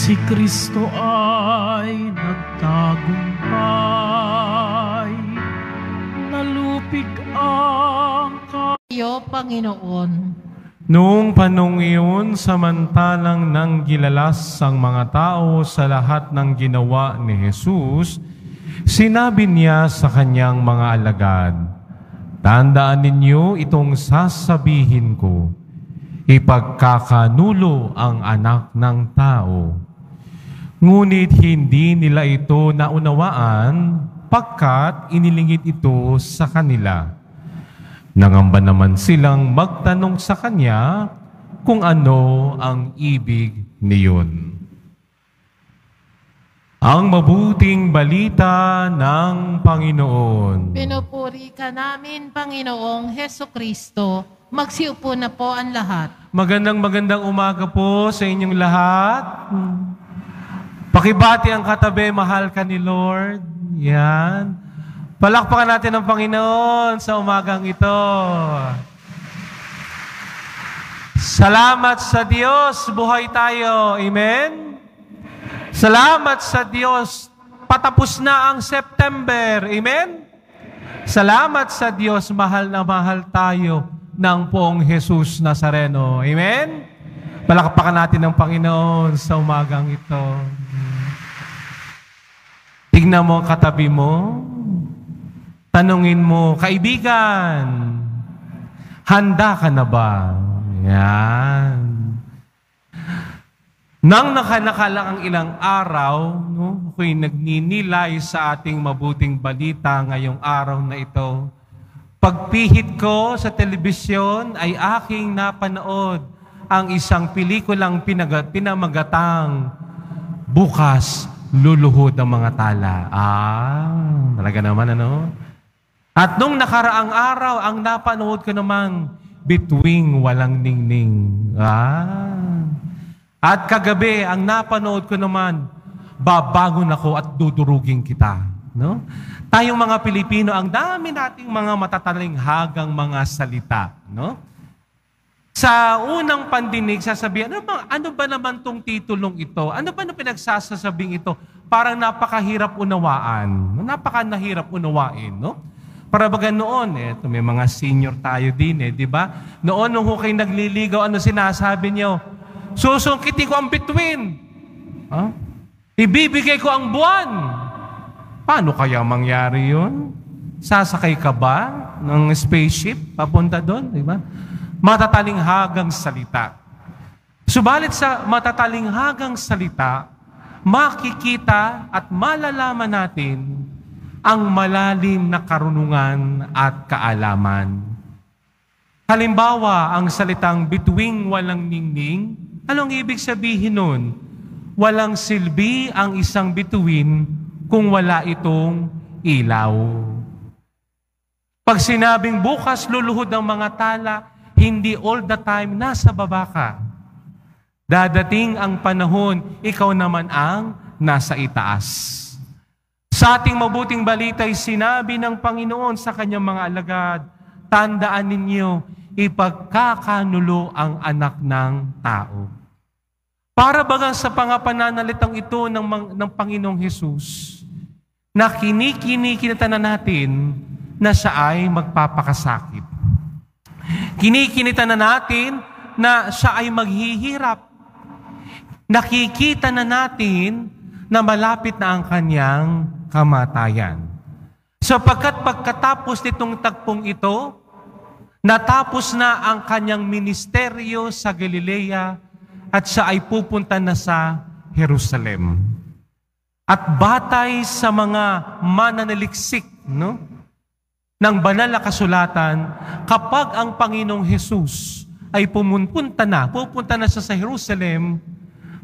Si Kristo ay nagtagumpay, nalupig ang Iyo, Panginoon. Noong panong iyon, samantalang nang gilalas ang mga tao sa lahat ng ginawa ni Jesus, sinabi niya sa kanyang mga alagad, "Tandaan ninyo itong sasabihin ko, ipagkakanulo ang anak ng tao." Ngunit hindi nila ito naunawaan pagkat inilingid ito sa kanila. Nangamba naman silang magtanong sa kanya kung ano ang ibig niyon. Ang mabuting balita ng Panginoon. Pinupuri ka namin, Panginoong Hesukristo. Magsiupo na po ang lahat. Magandang umaga po sa inyong lahat. Pakibati ang katabi, mahal ka ni Lord. Yan. Palakpakan natin ang Panginoon sa umagang ito. Salamat sa Diyos, buhay tayo. Amen? Salamat sa Diyos, patapos na ang September. Amen? Salamat sa Diyos, mahal na mahal tayo ng Poong Jesus Nazareno. Amen? Palakpakan natin ang Panginoon sa umagang ito. Tignan mo katabi mo. Tanungin mo, kaibigan, handa ka na ba? Yan. Nang nakalaang ang ilang araw, ako'y nagninilay sa ating mabuting balita ngayong araw na ito. Pagpihit ko sa telebisyon ay aking napanood ang isang pelikulang pinamagatang Bukas Luluhod ang Mga Tala. Talaga naman ano? At nung nakaraang araw, ang napanood ko naman, Bituing Walang Ningning. At kagabi, ang napanood ko naman, Babangon Ako at Dudurugin Kita. No? Tayong mga Pilipino, ang dami nating mga matatalinhagang mga salita. No? Sa unang pandinig, sasabihin, ano ba naman tong titulong ito? Ano ba na pinagsasasabing ito? Parang napakahirap unawaan. Napakanahirap unawain, no? Para baga noon, may mga senior tayo din, di ba? Noon, nung kayo nagliligaw, ano sinasabi niyo? Susungkitin ko ang bituin. Ibibigay ko ang buwan. Paano kaya mangyari yun? Sasakay ka ba ng spaceship papunta doon, di ba? Matatalinghagang salita. Subalit sa matatalinghagang salita, makikita at malalaman natin ang malalim na karunungan at kaalaman. Halimbawa, ang salitang bituing walang ningning, anong ibig sabihin nun? Walang silbi ang isang bituin kung wala itong ilaw. Pag sinabing bukas luluhod ang mga tala, hindi all the time nasa baba ka. Dadating ang panahon, ikaw naman ang nasa itaas. Sa ating mabuting balita ay sinabi ng Panginoon sa kanyang mga alagad, tandaan ninyo, ipagkakanulo ang anak ng tao. Para bagang sa pangapananalitang ito ng Panginoong Jesus, na kinikinita na natin na siya ay magpapakasakit. Kinikinita na natin na siya ay maghihirap. Nakikita na natin na malapit na ang kanyang kamatayan. Sapagkat pagkatapos nitong tagpong ito, natapos na ang kanyang ministeryo sa Galilea at siya ay pupunta na sa Jerusalem. At batay sa mga mananaliksik ng banal na kasulatan, kapag ang Panginoong Jesus ay pupunta na siya sa Jerusalem,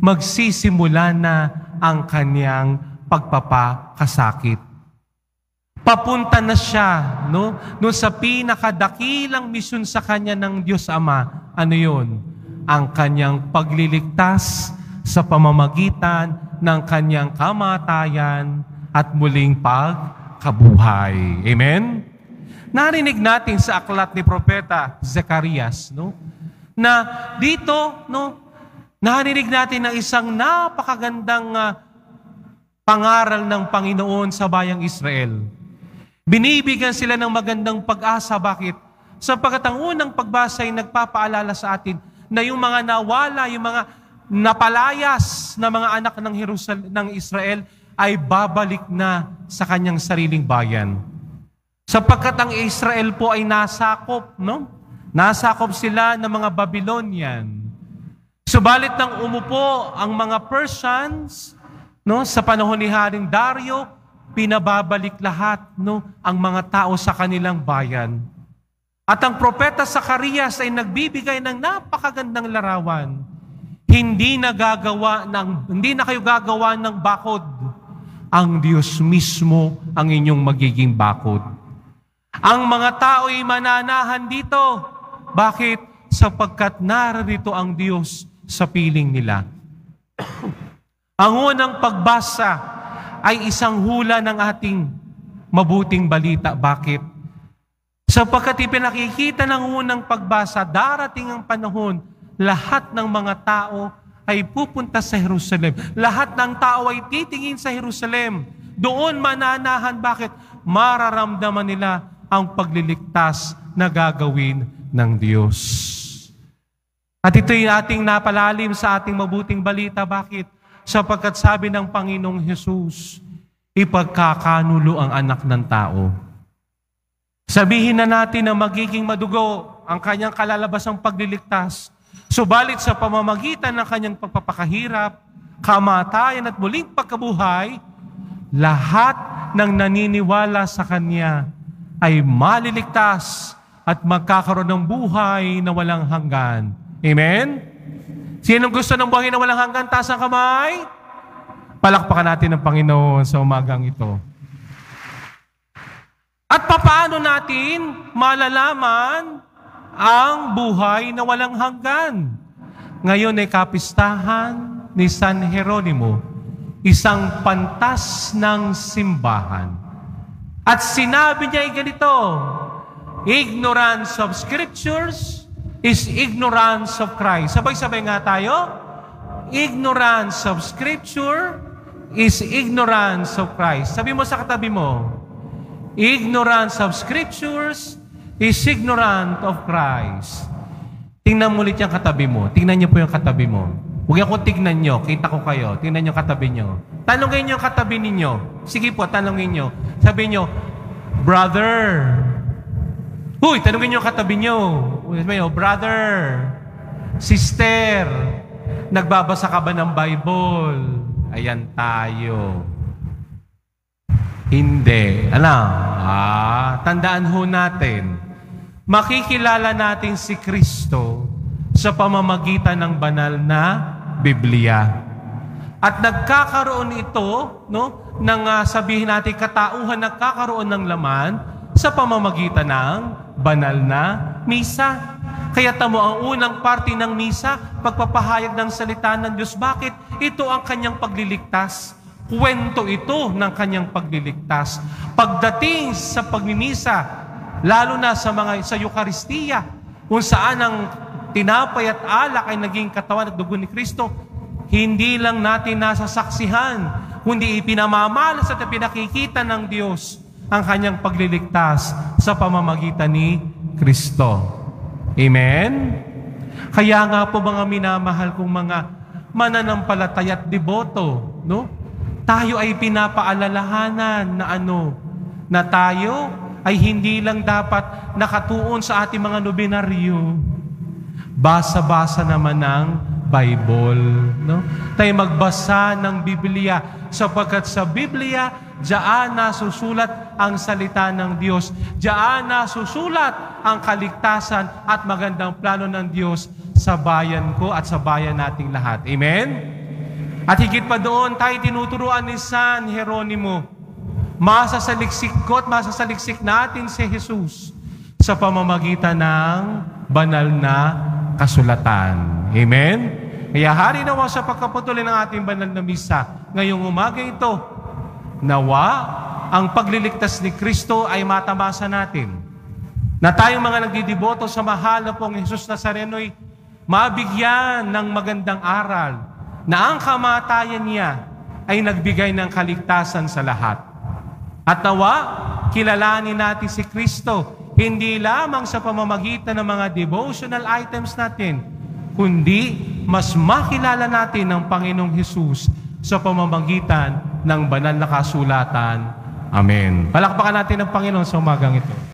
magsisimula na ang kanyang pagpapakasakit. Papunta na siya, no sa pinakadakilang misyon sa kanya ng Diyos Ama. Ano yun? Ang kanyang pagliligtas sa pamamagitan ng kanyang kamatayan at muling pagkabuhay. Amen? Narinig natin sa aklat ni Propeta Zacarias, na dito, Narinig natin ng isang napakagandang pangaral ng Panginoon sa bayang Israel. Binibigyan sila ng magandang pag-asa. Bakit? Sapagkat ang unang pagbasa ay nagpapaalala sa atin na yung mga nawala, yung mga napalayas na mga anak ng Israel ay babalik na sa kanyang sariling bayan. Sapagkat ang Israel po ay nasakop, no? Nasakop sila ng mga Babylonian. Subalit nang umupo ang mga Persians, no, sa panahon ni Haring Dario, pinababalik lahat, no, ang mga tao sa kanilang bayan. At ang propeta Zacarias ay nagbibigay ng napakagandang larawan. Hindi na kayo gagawa ng bakod. Ang Diyos mismo ang inyong magiging bakod. Ang mga tao ay mananahan dito. Bakit? Sapagkat narito ang Diyos sa piling nila. Ang unang pagbasa ay isang hula ng ating mabuting balita. Bakit? Sapagkat ipinakikita ng unang pagbasa, darating ang panahon, lahat ng mga tao ay pupunta sa Jerusalem. Lahat ng tao ay titingin sa Jerusalem. Doon mananahan. Bakit? Mararamdaman nila ang pagliligtas na gagawin ng Diyos. At ito'y ating napalalim sa ating mabuting balita. Bakit? Sapagkat sabi ng Panginoong Hesus, ipagkakanulo ang anak ng tao. Sabihin na natin na magiging madugo ang kanyang kalalabasang pagliligtas. Subalit sa pamamagitan ng kanyang pagpapakahirap, kamatayan at muling pagkabuhay, lahat ng naniniwala sa kanya ay maliligtas at magkakaroon ng buhay na walang hanggan. Amen? Sinong gusto ng buhay na walang hanggan? Taas ang kamay. Palakpakan natin ang Panginoon sa umagang ito. At paano natin malalaman ang buhay na walang hanggan? Ngayon ay kapistahan ni San Jeronimo, isang pantas ng simbahan. At sinabi niya ay ganito, ignorance of scriptures is ignorance of Christ. Sabay-sabay nga tayo. Ignorance of scripture is ignorance of Christ. Sabi mo sa katabi mo, ignorance of scriptures is ignorant of Christ. Tingnan mo ulit yung katabi mo. Tingnan niyo po yung katabi mo. Huwag ako tignan nyo. Kita ko kayo. Tingnan niyo katabi nyo. Tanungin niyo yung katabi ninyo. Sige po, tanungin niyo. Sabi niyo, brother. Huy, tanungin niyo yung katabi nyo. Sabi niyo, brother, sister, nagbabasa ka ba ng Bible? Ayan tayo. Hindi. Tandaan ho natin, makikilala natin si Kristo sa pamamagitan ng banal na Biblia. At nagkakaroon ito, no, ng sabihin natin katauhan, nagkakaroon ng laman sa pamamagitan ng banal na misa. Kaya tamo ang unang parte ng misa, pagpapahayag ng salita ng Diyos. Bakit? Ito ang kanyang pagliligtas. Kwento ito ng kanyang pagliligtas. Pagdating sa pagmimisa, lalo na sa Eucharistia, kung saan ang tinapay at alak ay naging katawan at dugo ni Kristo, hindi lang natin nasasaksihan, kundi ipinamamalas at pinakikita ng Diyos ang kanyang pagliligtas sa pamamagitan ni Kristo. Amen? Kaya nga po mga minamahal kong mga mananampalataya at deboto, no? Tayo ay pinapaalalahanan na tayo ay hindi lang dapat nakatuon sa ating mga nobinaryo. Basa-basa naman ng Bible, no? Tayo magbasa ng Biblia sapagkat sa Biblia, diyan nasusulat ang salita ng Diyos. Diyan nasusulat ang kaligtasan at magandang plano ng Diyos sa bayan ko at sa bayan nating lahat. Amen? At higit pa doon, tayo tinuturuan ni San Jeronimo. Masasaliksik natin si Jesus sa pamamagitan ng banal na kasulatan. Amen? Kaya hari nawa sa pagkapatuloy ng ating banal na misa, ngayong umaga ito, nawa ang pagliligtas ni Kristo ay matamasa natin. Na tayong mga nagdidiboto sa mahal na pong Jesus Nazareno'y mabigyan ng magandang aral na ang kamatayan niya ay nagbigay ng kaligtasan sa lahat. At nawa, kilalanin natin si Kristo, hindi lamang sa pamamagitan ng mga devotional items natin, kundi mas makilala natin ang Panginoong Hesus sa pamamagitan ng banal na kasulatan. Amen. Palakpakan natin ang Panginoon sa umagang ito.